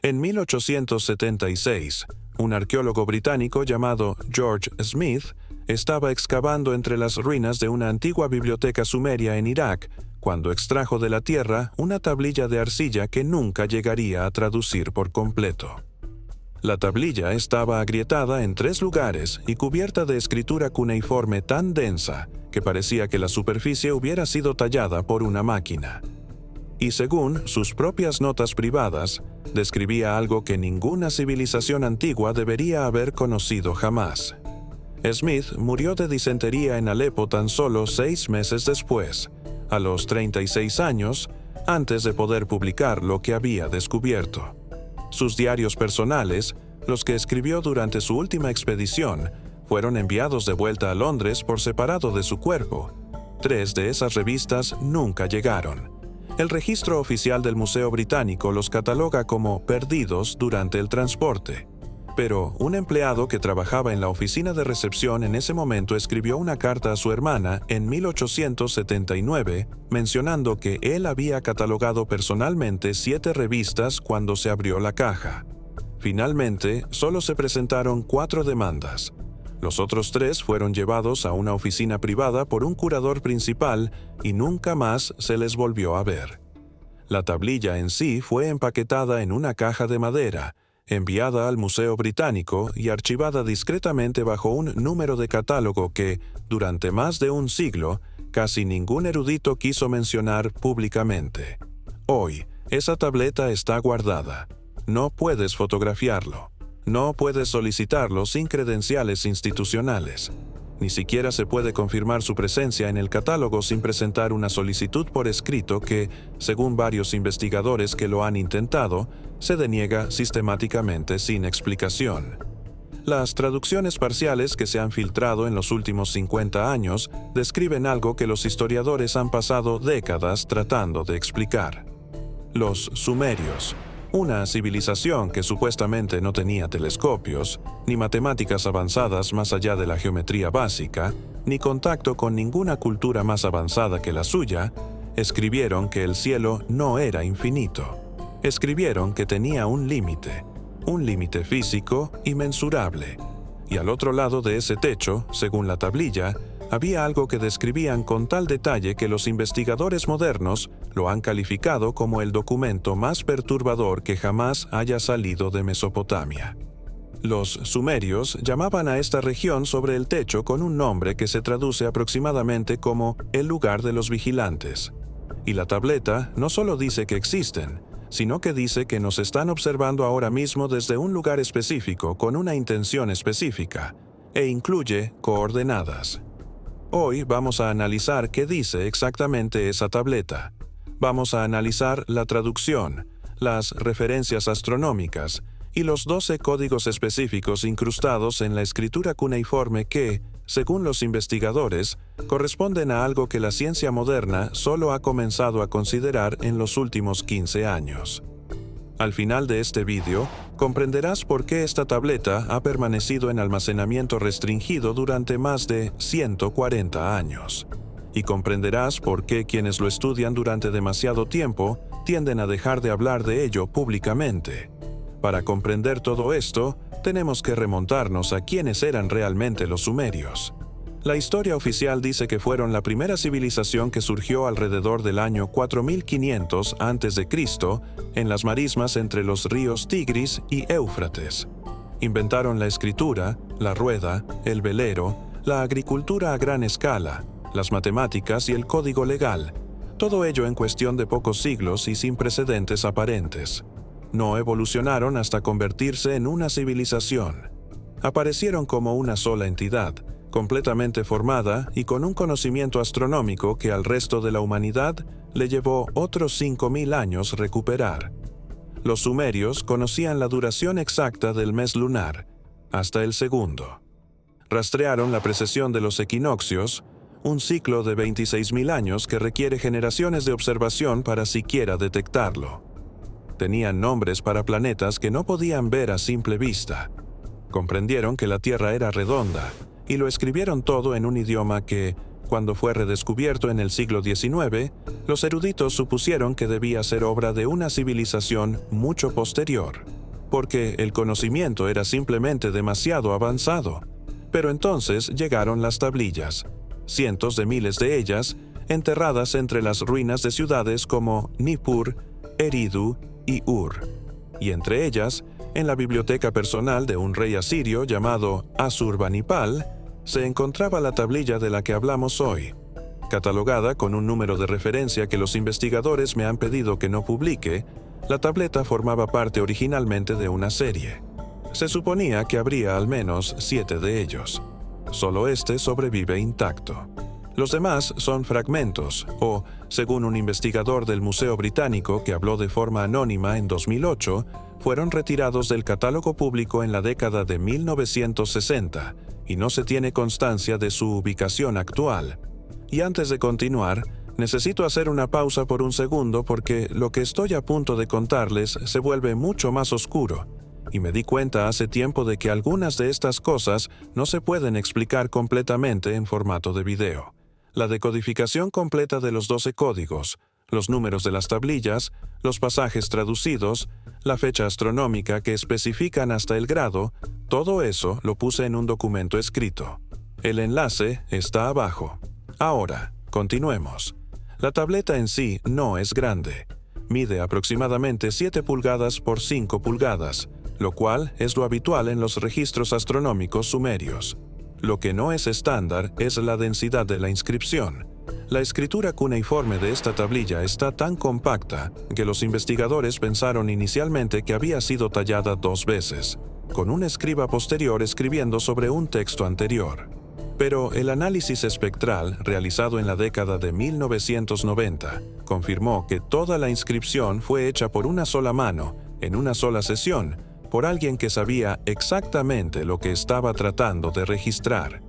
En 1876, un arqueólogo británico llamado George Smith estaba excavando entre las ruinas de una antigua biblioteca sumeria en Irak cuando extrajo de la tierra una tablilla de arcilla que nunca llegaría a traducir por completo. La tablilla estaba agrietada en 3 lugares y cubierta de escritura cuneiforme tan densa que parecía que la superficie hubiera sido tallada por una máquina. Y según sus propias notas privadas, describía algo que ninguna civilización antigua debería haber conocido jamás. Smith murió de disentería en Alepo tan solo 6 meses después, a los 36 años, antes de poder publicar lo que había descubierto. Sus diarios personales, los que escribió durante su última expedición, fueron enviados de vuelta a Londres por separado de su cuerpo. 3 de esas revistas nunca llegaron. El registro oficial del Museo Británico los cataloga como perdidos durante el transporte. Pero un empleado que trabajaba en la oficina de recepción en ese momento escribió una carta a su hermana en 1879 mencionando que él había catalogado personalmente 7 revistas cuando se abrió la caja. Finalmente, solo se presentaron 4 demandas. Los otros 3 fueron llevados a una oficina privada por un curador principal y nunca más se les volvió a ver. La tablilla en sí fue empaquetada en una caja de madera, enviada al Museo Británico y archivada discretamente bajo un número de catálogo que, durante más de un siglo, casi ningún erudito quiso mencionar públicamente. Hoy, esa tableta está guardada. No puedes fotografiarlo. No puedes solicitarlo sin credenciales institucionales. Ni siquiera se puede confirmar su presencia en el catálogo sin presentar una solicitud por escrito que, según varios investigadores que lo han intentado, se deniega sistemáticamente sin explicación. Las traducciones parciales que se han filtrado en los últimos 50 años describen algo que los historiadores han pasado décadas tratando de explicar. Los sumerios, una civilización que supuestamente no tenía telescopios, ni matemáticas avanzadas más allá de la geometría básica, ni contacto con ninguna cultura más avanzada que la suya, escribieron que el cielo no era infinito. Escribieron que tenía un límite físico y mensurable. Y al otro lado de ese techo, según la tablilla, había algo que describían con tal detalle que los investigadores modernos lo han calificado como el documento más perturbador que jamás haya salido de Mesopotamia. Los sumerios llamaban a esta región sobre el techo con un nombre que se traduce aproximadamente como el lugar de los vigilantes. Y la tableta no solo dice que existen, sino que dice que nos están observando ahora mismo desde un lugar específico con una intención específica, e incluye coordenadas. Hoy vamos a analizar qué dice exactamente esa tableta. Vamos a analizar la traducción, las referencias astronómicas y los 12 códigos específicos incrustados en la escritura cuneiforme que, según los investigadores, corresponden a algo que la ciencia moderna solo ha comenzado a considerar en los últimos 15 años. Al final de este vídeo, comprenderás por qué esta tableta ha permanecido en almacenamiento restringido durante más de 140 años. Y comprenderás por qué quienes lo estudian durante demasiado tiempo tienden a dejar de hablar de ello públicamente. Para comprender todo esto, tenemos que remontarnos a quiénes eran realmente los sumerios. La historia oficial dice que fueron la primera civilización que surgió alrededor del año 4500 a.C. en las marismas entre los ríos Tigris y Éufrates. Inventaron la escritura, la rueda, el velero, la agricultura a gran escala, las matemáticas y el código legal, todo ello en cuestión de pocos siglos y sin precedentes aparentes. No evolucionaron hasta convertirse en una civilización. Aparecieron como una sola entidad, completamente formada y con un conocimiento astronómico que al resto de la humanidad le llevó otros 5000 años recuperar. Los sumerios conocían la duración exacta del mes lunar, hasta el segundo. Rastrearon la precesión de los equinoccios, un ciclo de 26.000 años que requiere generaciones de observación para siquiera detectarlo. Tenían nombres para planetas que no podían ver a simple vista. Comprendieron que la Tierra era redonda, y lo escribieron todo en un idioma que, cuando fue redescubierto en el siglo XIX, los eruditos supusieron que debía ser obra de una civilización mucho posterior. porque el conocimiento era simplemente demasiado avanzado. Pero entonces llegaron las tablillas, cientos de miles de ellas, enterradas entre las ruinas de ciudades como Nippur, Eridu y Ur, y entre ellas, en la biblioteca personal de un rey asirio llamado Asurbanipal, se encontraba la tablilla de la que hablamos hoy, catalogada con un número de referencia que los investigadores me han pedido que no publique. La tableta formaba parte originalmente de una serie. Se suponía que habría al menos 7 de ellos. Solo este sobrevive intacto. Los demás son fragmentos, o, según un investigador del Museo Británico que habló de forma anónima en 2008, fueron retirados del catálogo público en la década de 1960 y no se tiene constancia de su ubicación actual. Y antes de continuar, necesito hacer una pausa por un segundo porque lo que estoy a punto de contarles se vuelve mucho más oscuro, y me di cuenta hace tiempo de que algunas de estas cosas no se pueden explicar completamente en formato de video. La decodificación completa de los 12 códigos, los números de las tablillas, los pasajes traducidos, la fecha astronómica que especifican hasta el grado, todo eso lo puse en un documento escrito. El enlace está abajo. Ahora, continuemos. La tableta en sí no es grande. Mide aproximadamente 7 pulgadas por 5 pulgadas, lo cual es lo habitual en los registros astronómicos sumerios. Lo que no es estándar es la densidad de la inscripción. La escritura cuneiforme de esta tablilla está tan compacta que los investigadores pensaron inicialmente que había sido tallada 2 veces, con un escriba posterior escribiendo sobre un texto anterior. Pero el análisis espectral, realizado en la década de 1990, confirmó que toda la inscripción fue hecha por una sola mano, en una sola sesión, por alguien que sabía exactamente lo que estaba tratando de registrar.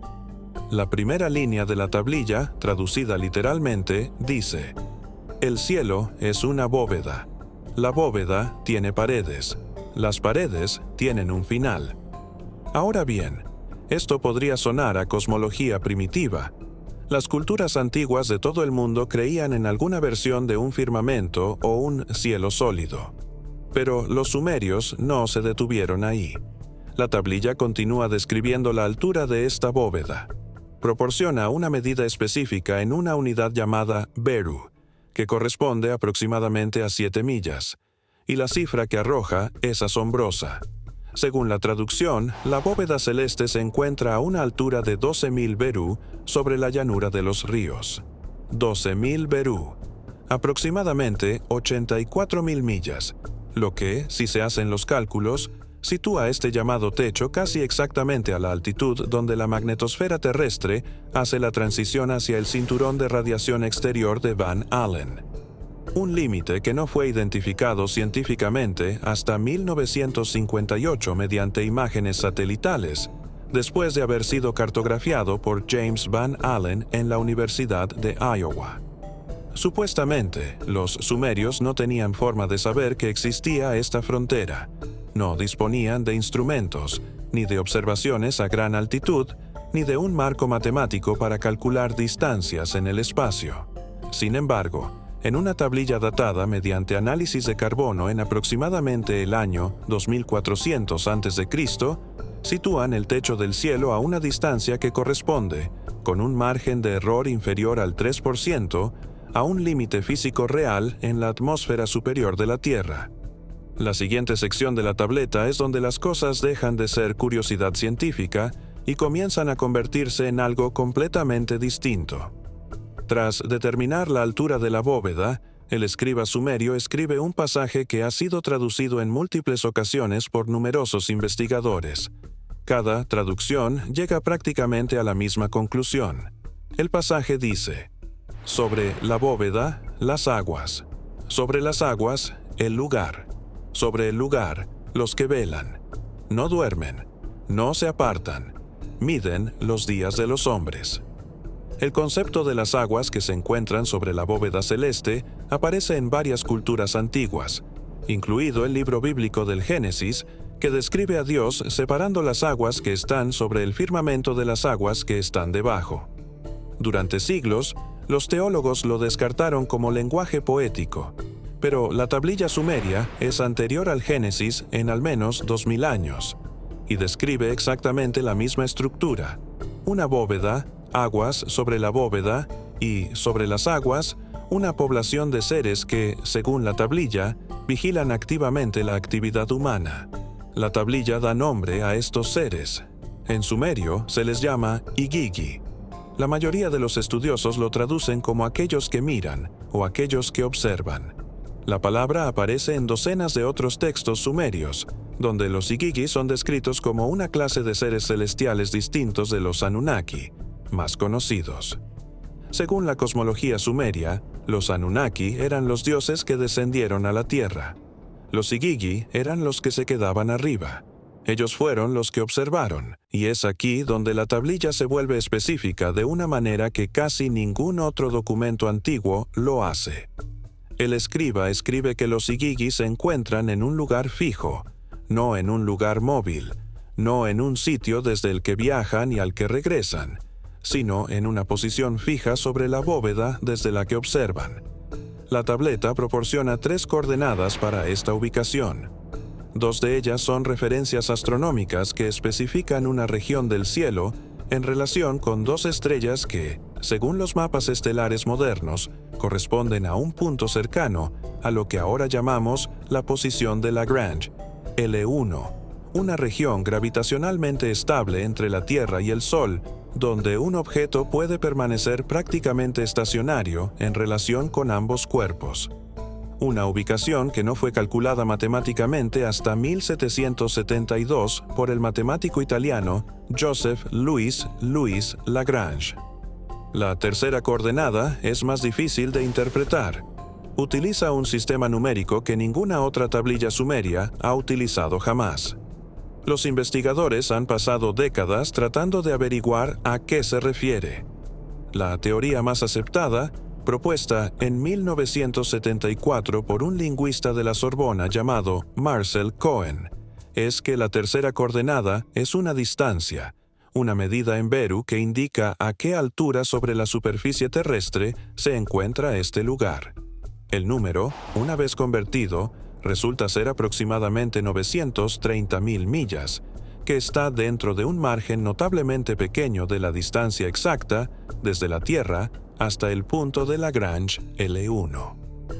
La primera línea de la tablilla, traducida literalmente, dice: el cielo es una bóveda. La bóveda tiene paredes. Las paredes tienen un final. Ahora bien, esto podría sonar a cosmología primitiva. Las culturas antiguas de todo el mundo creían en alguna versión de un firmamento o un cielo sólido. Pero los sumerios no se detuvieron ahí. La tablilla continúa describiendo la altura de esta bóveda. Proporciona una medida específica en una unidad llamada beru, que corresponde aproximadamente a 7 millas, y la cifra que arroja es asombrosa. Según la traducción, la bóveda celeste se encuentra a una altura de 12.000 berú sobre la llanura de los ríos. 12.000 berú, aproximadamente 84.000 millas, lo que, si se hacen los cálculos, sitúa este llamado techo casi exactamente a la altitud donde la magnetosfera terrestre hace la transición hacia el cinturón de radiación exterior de Van Allen. Un límite que no fue identificado científicamente hasta 1958 mediante imágenes satelitales, después de haber sido cartografiado por James Van Allen en la Universidad de Iowa. Supuestamente, los sumerios no tenían forma de saber que existía esta frontera. No disponían de instrumentos, ni de observaciones a gran altitud, ni de un marco matemático para calcular distancias en el espacio. Sin embargo, en una tablilla datada mediante análisis de carbono en aproximadamente el año 2400 a.C., sitúan el techo del cielo a una distancia que corresponde, con un margen de error inferior al 3%, a un límite físico real en la atmósfera superior de la Tierra. La siguiente sección de la tableta es donde las cosas dejan de ser curiosidad científica y comienzan a convertirse en algo completamente distinto. Tras determinar la altura de la bóveda, el escriba sumerio escribe un pasaje que ha sido traducido en múltiples ocasiones por numerosos investigadores. Cada traducción llega prácticamente a la misma conclusión. El pasaje dice: sobre la bóveda, las aguas. Sobre las aguas, el lugar. Sobre el lugar, los que velan. No duermen, no se apartan. Miden los días de los hombres. El concepto de las aguas que se encuentran sobre la bóveda celeste aparece en varias culturas antiguas, incluido el libro bíblico del Génesis, que describe a Dios separando las aguas que están sobre el firmamento de las aguas que están debajo. Durante siglos, los teólogos lo descartaron como lenguaje poético, Pero la tablilla sumeria es anterior al Génesis en al menos 2000 años, y describe exactamente la misma estructura: una bóveda, aguas sobre la bóveda, y sobre las aguas, una población de seres que, según la tablilla, vigilan activamente la actividad humana. La tablilla da nombre a estos seres. En sumerio se les llama Igigi. La mayoría de los estudiosos lo traducen como aquellos que miran o aquellos que observan. La palabra aparece en docenas de otros textos sumerios, donde los Igigi son descritos como una clase de seres celestiales distintos de los Anunnaki, más conocidos. Según la cosmología sumeria, los Anunnaki eran los dioses que descendieron a la tierra. Los Igigi eran los que se quedaban arriba. Ellos fueron los que observaron, y es aquí donde la tablilla se vuelve específica de una manera que casi ningún otro documento antiguo lo hace. El escriba escribe que los Igigi se encuentran en un lugar fijo, no en un lugar móvil, no en un sitio desde el que viajan y al que regresan, sino en una posición fija sobre la bóveda desde la que observan. La tableta proporciona 3 coordenadas para esta ubicación. 2 de ellas son referencias astronómicas que especifican una región del cielo en relación con 2 estrellas que, según los mapas estelares modernos, corresponden a un punto cercano a lo que ahora llamamos la posición de Lagrange, L1, una región gravitacionalmente estable entre la Tierra y el Sol, donde un objeto puede permanecer prácticamente estacionario en relación con ambos cuerpos. Una ubicación que no fue calculada matemáticamente hasta 1772 por el matemático italiano Joseph Louis Lagrange. La tercera coordenada es más difícil de interpretar. Utiliza un sistema numérico que ninguna otra tablilla sumeria ha utilizado jamás. Los investigadores han pasado décadas tratando de averiguar a qué se refiere. La teoría más aceptada, propuesta en 1974 por un lingüista de la Sorbona llamado Marcel Cohen, es que la tercera coordenada es una distancia, una medida en Beru que indica a qué altura sobre la superficie terrestre se encuentra este lugar. El número, una vez convertido, resulta ser aproximadamente 930.000 millas, que está dentro de un margen notablemente pequeño de la distancia exacta desde la Tierra hasta el punto de Lagrange L1.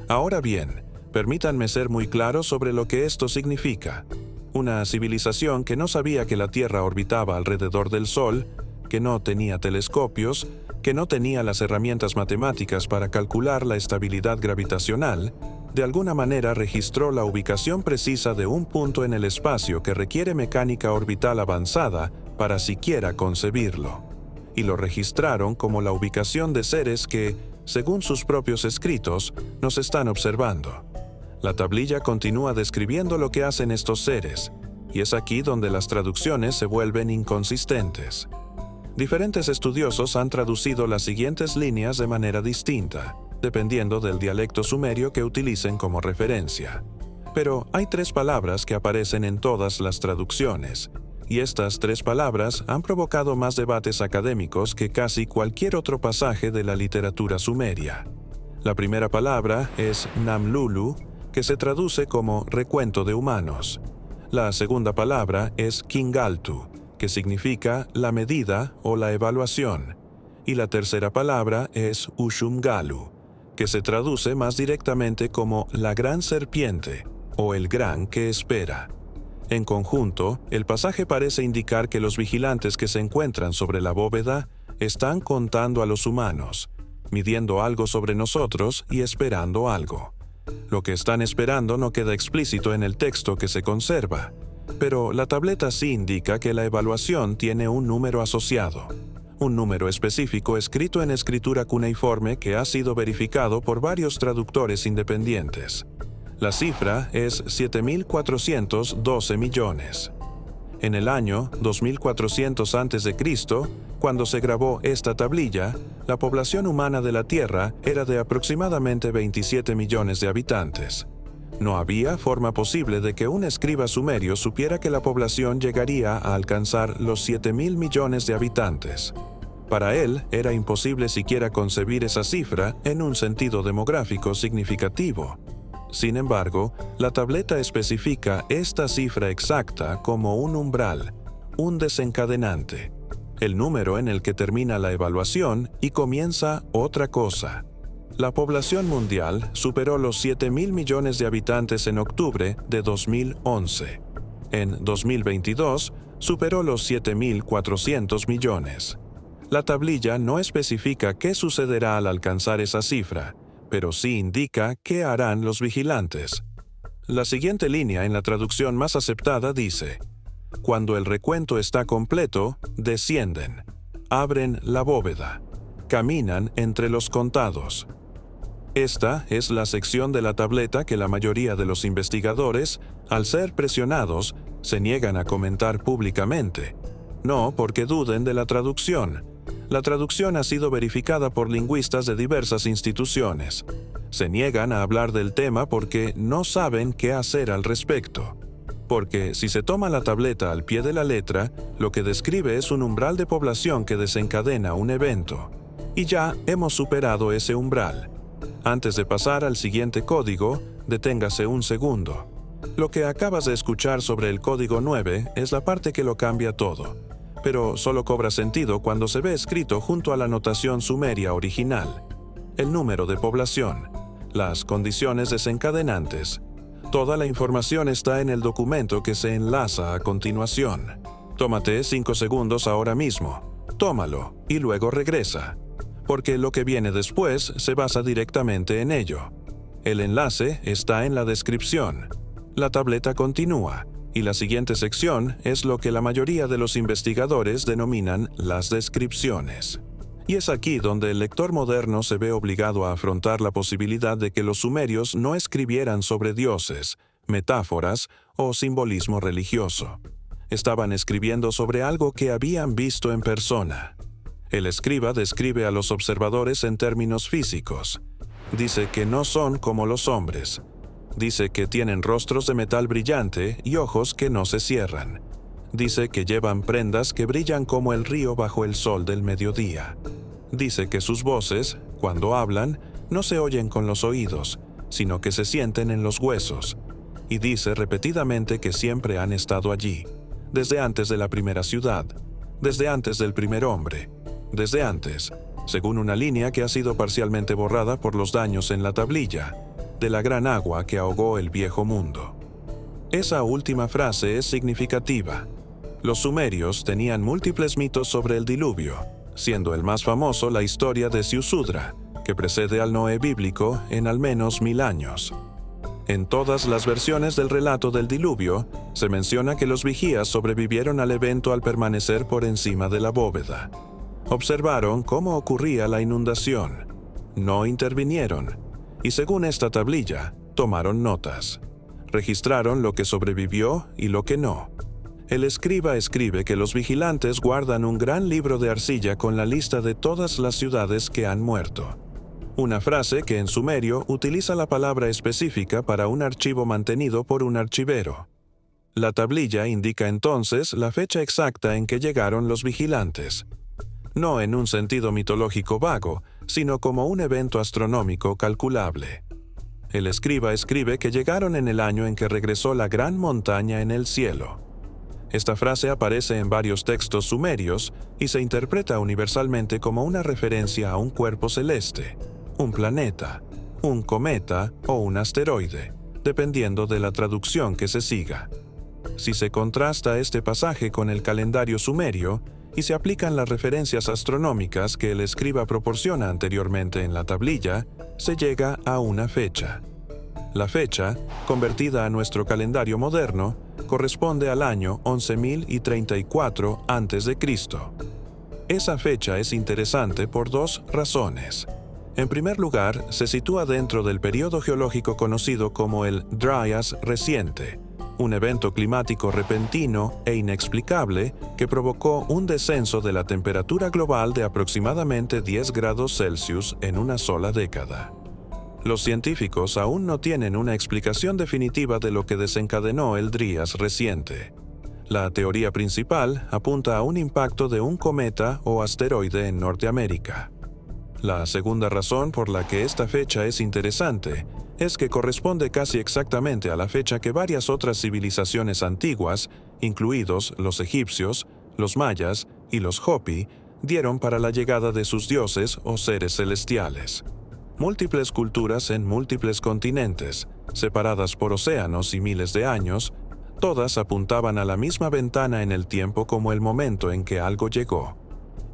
Ahora bien, permítanme ser muy claro sobre lo que esto significa. Una civilización que no sabía que la Tierra orbitaba alrededor del Sol, que no tenía telescopios, que no tenía las herramientas matemáticas para calcular la estabilidad gravitacional, de alguna manera registró la ubicación precisa de un punto en el espacio que requiere mecánica orbital avanzada para siquiera concebirlo. Y lo registraron como la ubicación de seres que, según sus propios escritos, nos están observando. La tablilla continúa describiendo lo que hacen estos seres, y es aquí donde las traducciones se vuelven inconsistentes. Diferentes estudiosos han traducido las siguientes líneas de manera distinta, dependiendo del dialecto sumerio que utilicen como referencia. Pero hay 3 palabras que aparecen en todas las traducciones, y estas 3 palabras han provocado más debates académicos que casi cualquier otro pasaje de la literatura sumeria. La primera palabra es Namlulu, que se traduce como recuento de humanos. La segunda palabra es Kingaltu, que significa la medida o la evaluación. Y la tercera palabra es Ushumgalu, que se traduce más directamente como la gran serpiente o el gran que espera. En conjunto, el pasaje parece indicar que los vigilantes que se encuentran sobre la bóveda están contando a los humanos, midiendo algo sobre nosotros y esperando algo. Lo que están esperando no queda explícito en el texto que se conserva, pero la tableta sí indica que la evaluación tiene un número asociado, un número específico escrito en escritura cuneiforme que ha sido verificado por varios traductores independientes. La cifra es 7.412 millones. En el año 2400 a.C., cuando se grabó esta tablilla, la población humana de la Tierra era de aproximadamente 27 millones de habitantes. No había forma posible de que un escriba sumerio supiera que la población llegaría a alcanzar los 7.000 millones de habitantes. Para él, era imposible siquiera concebir esa cifra en un sentido demográfico significativo. Sin embargo, la tableta especifica esta cifra exacta como un umbral, un desencadenante, el número en el que termina la evaluación y comienza otra cosa. La población mundial superó los 7.000 millones de habitantes en octubre de 2011. En 2022, superó los 7.400 millones. La tablilla no especifica qué sucederá al alcanzar esa cifra, pero sí indica qué harán los vigilantes. La siguiente línea en la traducción más aceptada dice: cuando el recuento está completo, descienden, abren la bóveda, caminan entre los contados. Esta es la sección de la tableta que la mayoría de los investigadores, al ser presionados, se niegan a comentar públicamente. No porque duden de la traducción. La traducción ha sido verificada por lingüistas de diversas instituciones. Se niegan a hablar del tema porque no saben qué hacer al respecto. Porque si se toma la tableta al pie de la letra, lo que describe es un umbral de población que desencadena un evento. Y ya hemos superado ese umbral. Antes de pasar al siguiente código, deténgase un segundo. Lo que acabas de escuchar sobre el código 9 es la parte que lo cambia todo, pero solo cobra sentido cuando se ve escrito junto a la notación sumeria original. El número de población, las condiciones desencadenantes. Toda la información está en el documento que se enlaza a continuación. Tómate 5 segundos ahora mismo. Tómalo y luego regresa, porque lo que viene después se basa directamente en ello. El enlace está en la descripción. La tableta continúa, y la siguiente sección es lo que la mayoría de los investigadores denominan las descripciones. Y es aquí donde el lector moderno se ve obligado a afrontar la posibilidad de que los sumerios no escribieran sobre dioses, metáforas o simbolismo religioso. Estaban escribiendo sobre algo que habían visto en persona. El escriba describe a los observadores en términos físicos. Dice que no son como los hombres. Dice que tienen rostros de metal brillante y ojos que no se cierran. Dice que llevan prendas que brillan como el río bajo el sol del mediodía. Dice que sus voces, cuando hablan, no se oyen con los oídos, sino que se sienten en los huesos. Y dice repetidamente que siempre han estado allí, desde antes de la primera ciudad, desde antes del primer hombre, desde antes, según una línea que ha sido parcialmente borrada por los daños en la tablilla, de la gran agua que ahogó el viejo mundo. Esa última frase es significativa. Los sumerios tenían múltiples mitos sobre el diluvio, siendo el más famoso la historia de Ziusudra, que precede al Noé bíblico en al menos 1000 años. En todas las versiones del relato del diluvio, se menciona que los vigías sobrevivieron al evento al permanecer por encima de la bóveda. Observaron cómo ocurría la inundación. No intervinieron. Y según esta tablilla, tomaron notas. Registraron lo que sobrevivió y lo que no. El escriba escribe que los vigilantes guardan un gran libro de arcilla con la lista de todas las ciudades que han muerto. Una frase que en sumerio utiliza la palabra específica para un archivo mantenido por un archivero. La tablilla indica entonces la fecha exacta en que llegaron los vigilantes. No en un sentido mitológico vago, sino como un evento astronómico calculable. El escriba escribe que llegaron en el año en que regresó la gran montaña en el cielo. Esta frase aparece en varios textos sumerios y se interpreta universalmente como una referencia a un cuerpo celeste, un planeta, un cometa o un asteroide, dependiendo de la traducción que se siga. Si se contrasta este pasaje con el calendario sumerio y se aplican las referencias astronómicas que el escriba proporciona anteriormente en la tablilla, se llega a una fecha. La fecha, convertida a nuestro calendario moderno, corresponde al año 11.034 a.C. Esa fecha es interesante por dos razones. En primer lugar, se sitúa dentro del período geológico conocido como el Dryas reciente, un evento climático repentino e inexplicable que provocó un descenso de la temperatura global de aproximadamente 10 grados Celsius en una sola década. Los científicos aún no tienen una explicación definitiva de lo que desencadenó el Dryas reciente. La teoría principal apunta a un impacto de un cometa o asteroide en Norteamérica. La segunda razón por la que esta fecha es interesante es que corresponde casi exactamente a la fecha que varias otras civilizaciones antiguas, incluidos los egipcios, los mayas y los Hopi, dieron para la llegada de sus dioses o seres celestiales. Múltiples culturas en múltiples continentes, separadas por océanos y miles de años, todas apuntaban a la misma ventana en el tiempo como el momento en que algo llegó.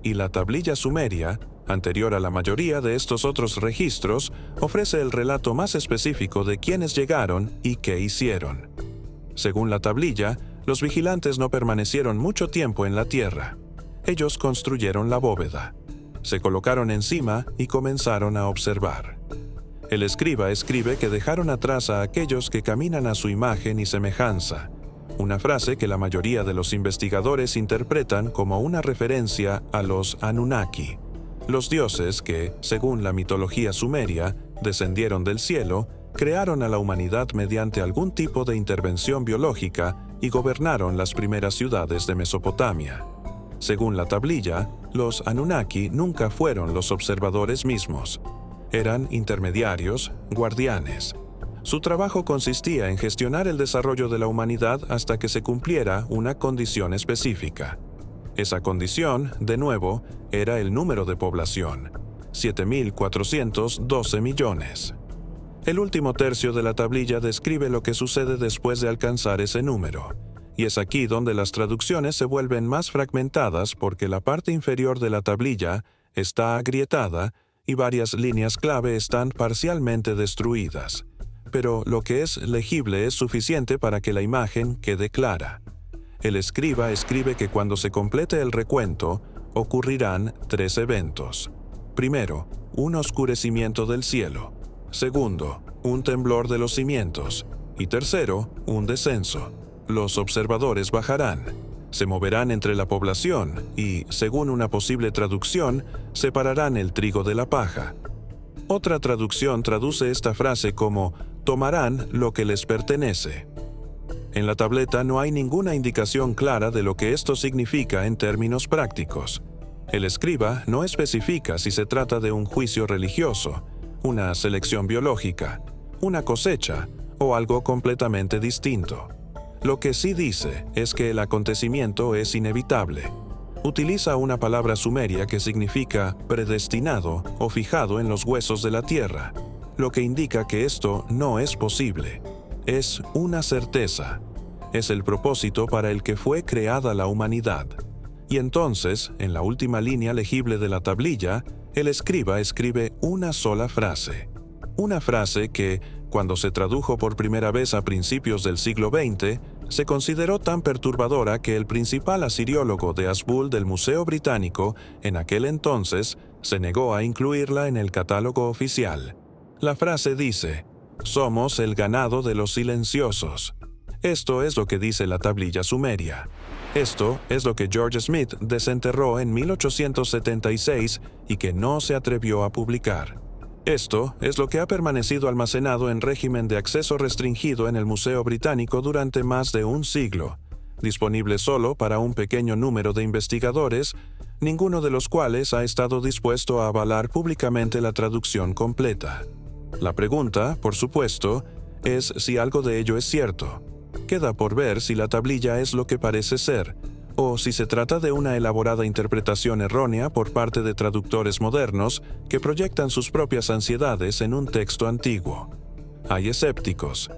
Y la tablilla sumeria, anterior a la mayoría de estos otros registros, ofrece el relato más específico de quiénes llegaron y qué hicieron. Según la tablilla, los vigilantes no permanecieron mucho tiempo en la tierra. Ellos construyeron la bóveda. Se colocaron encima y comenzaron a observar. El escriba escribe que dejaron atrás a aquellos que caminan a su imagen y semejanza, una frase que la mayoría de los investigadores interpretan como una referencia a los Anunnaki, los dioses que, según la mitología sumeria, descendieron del cielo, crearon a la humanidad mediante algún tipo de intervención biológica y gobernaron las primeras ciudades de Mesopotamia. Según la tablilla, los Anunnaki nunca fueron los observadores mismos. Eran intermediarios, guardianes. Su trabajo consistía en gestionar el desarrollo de la humanidad hasta que se cumpliera una condición específica. Esa condición, de nuevo, era el número de población, 7.412 millones. El último tercio de la tablilla describe lo que sucede después de alcanzar ese número. Y es aquí donde las traducciones se vuelven más fragmentadas porque la parte inferior de la tablilla está agrietada y varias líneas clave están parcialmente destruidas. Pero lo que es legible es suficiente para que la imagen quede clara. El escriba escribe que cuando se complete el recuento, ocurrirán 3 eventos. Primero, un oscurecimiento del cielo. Segundo, un temblor de los cimientos. Y tercero, un descenso. Los observadores bajarán, se moverán entre la población y, según una posible traducción, separarán el trigo de la paja. Otra traducción traduce esta frase como «tomarán lo que les pertenece». En la tableta no hay ninguna indicación clara de lo que esto significa en términos prácticos. El escriba no especifica si se trata de un juicio religioso, una selección biológica, una cosecha o algo completamente distinto. Lo que sí dice es que el acontecimiento es inevitable. Utiliza una palabra sumeria que significa predestinado o fijado en los huesos de la tierra, lo que indica que esto no es posible. Es una certeza. Es el propósito para el que fue creada la humanidad. Y entonces, en la última línea legible de la tablilla, el escriba escribe una sola frase. Una frase que, cuando se tradujo por primera vez a principios del siglo XX, se consideró tan perturbadora que el principal asiriólogo de Asbul del Museo Británico, en aquel entonces, se negó a incluirla en el catálogo oficial. La frase dice: «Somos el ganado de los silenciosos». Esto es lo que dice la tablilla sumeria. Esto es lo que George Smith desenterró en 1876 y que no se atrevió a publicar. Esto es lo que ha permanecido almacenado en régimen de acceso restringido en el Museo Británico durante más de un siglo, disponible solo para un pequeño número de investigadores, ninguno de los cuales ha estado dispuesto a avalar públicamente la traducción completa. La pregunta, por supuesto, es si algo de ello es cierto. Queda por ver si la tablilla es lo que parece ser, o si se trata de una elaborada interpretación errónea por parte de traductores modernos que proyectan sus propias ansiedades en un texto antiguo. Hay escépticos.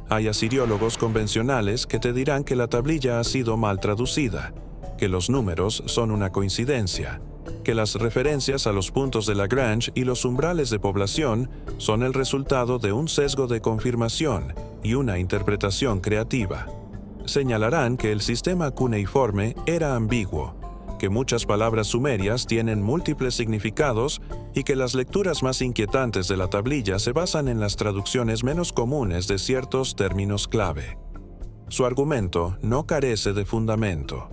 Hay asiriólogos convencionales que te dirán que la tablilla ha sido mal traducida, que los números son una coincidencia, que las referencias a los puntos de Lagrange y los umbrales de población son el resultado de un sesgo de confirmación y una interpretación creativa. Señalarán que el sistema cuneiforme era ambiguo, que muchas palabras sumerias tienen múltiples significados y que las lecturas más inquietantes de la tablilla se basan en las traducciones menos comunes de ciertos términos clave. Su argumento no carece de fundamento.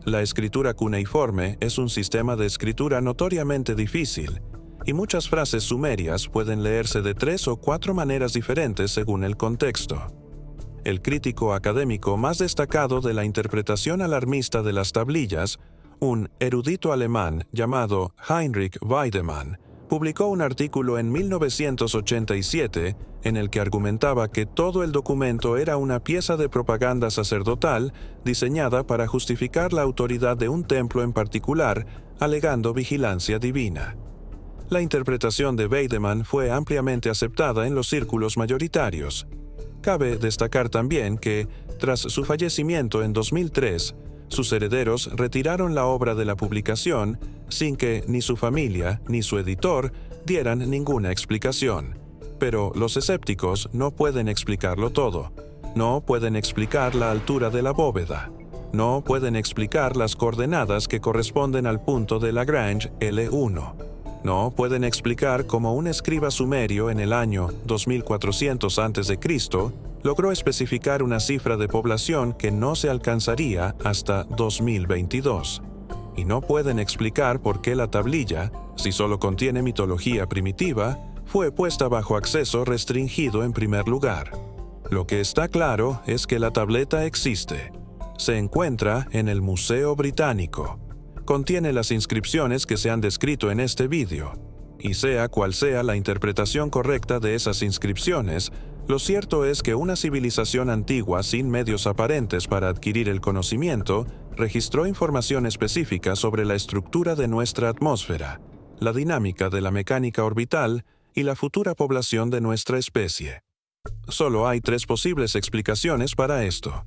La escritura cuneiforme es un sistema de escritura notoriamente difícil, y muchas frases sumerias pueden leerse de 3 o 4 maneras diferentes según el contexto. El crítico académico más destacado de la interpretación alarmista de las tablillas, un erudito alemán llamado Heinrich Weidemann, publicó un artículo en 1987 en el que argumentaba que todo el documento era una pieza de propaganda sacerdotal diseñada para justificar la autoridad de un templo en particular, alegando vigilancia divina. La interpretación de Weidemann fue ampliamente aceptada en los círculos mayoritarios. Cabe destacar también que, tras su fallecimiento en 2003, sus herederos retiraron la obra de la publicación sin que ni su familia ni su editor dieran ninguna explicación. Pero los escépticos no pueden explicarlo todo. No pueden explicar la altura de la bóveda. No pueden explicar las coordenadas que corresponden al punto de Lagrange L1. No pueden explicar cómo un escriba sumerio en el año 2400 a.C. logró especificar una cifra de población que no se alcanzaría hasta 2022. Y no pueden explicar por qué la tablilla, si solo contiene mitología primitiva, fue puesta bajo acceso restringido en primer lugar. Lo que está claro es que la tableta existe. Se encuentra en el Museo Británico. Contiene las inscripciones que se han descrito en este vídeo. Y sea cual sea la interpretación correcta de esas inscripciones, lo cierto es que una civilización antigua sin medios aparentes para adquirir el conocimiento registró información específica sobre la estructura de nuestra atmósfera, la dinámica de la mecánica orbital y la futura población de nuestra especie. Solo hay 3 posibles explicaciones para esto.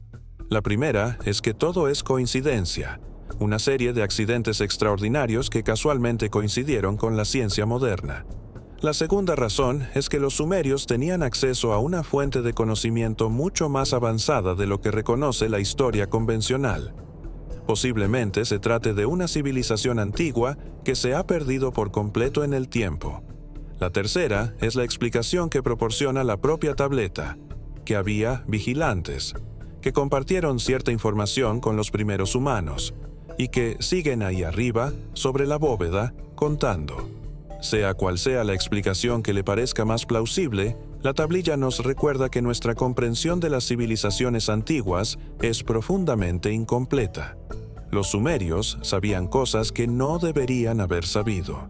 La primera es que todo es coincidencia, una serie de accidentes extraordinarios que casualmente coincidieron con la ciencia moderna. La segunda razón es que los sumerios tenían acceso a una fuente de conocimiento mucho más avanzada de lo que reconoce la historia convencional. Posiblemente se trate de una civilización antigua que se ha perdido por completo en el tiempo. La tercera es la explicación que proporciona la propia tableta, que había vigilantes, que compartieron cierta información con los primeros humanos, y que siguen ahí arriba, sobre la bóveda, contando. Sea cual sea la explicación que le parezca más plausible, la tablilla nos recuerda que nuestra comprensión de las civilizaciones antiguas es profundamente incompleta. Los sumerios sabían cosas que no deberían haber sabido.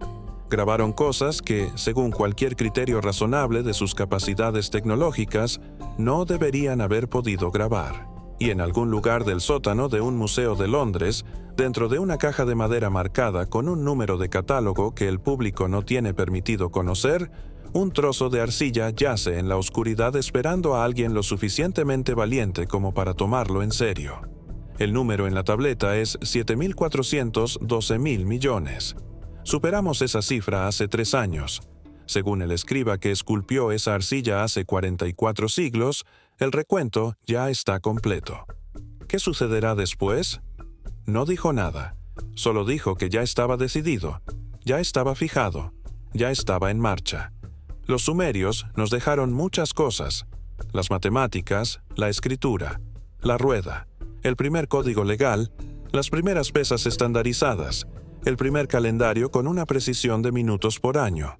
Grabaron cosas que, según cualquier criterio razonable de sus capacidades tecnológicas, no deberían haber podido grabar. Y en algún lugar del sótano de un museo de Londres, dentro de una caja de madera marcada con un número de catálogo que el público no tiene permitido conocer, un trozo de arcilla yace en la oscuridad esperando a alguien lo suficientemente valiente como para tomarlo en serio. El número en la tableta es 7.412.000 millones. Superamos esa cifra hace 3 años. Según el escriba que esculpió esa arcilla hace 44 siglos, el recuento ya está completo. ¿Qué sucederá después? No dijo nada, solo dijo que ya estaba decidido, ya estaba fijado, ya estaba en marcha. Los sumerios nos dejaron muchas cosas: las matemáticas, la escritura, la rueda, el primer código legal, las primeras pesas estandarizadas, el primer calendario con una precisión de minutos por año.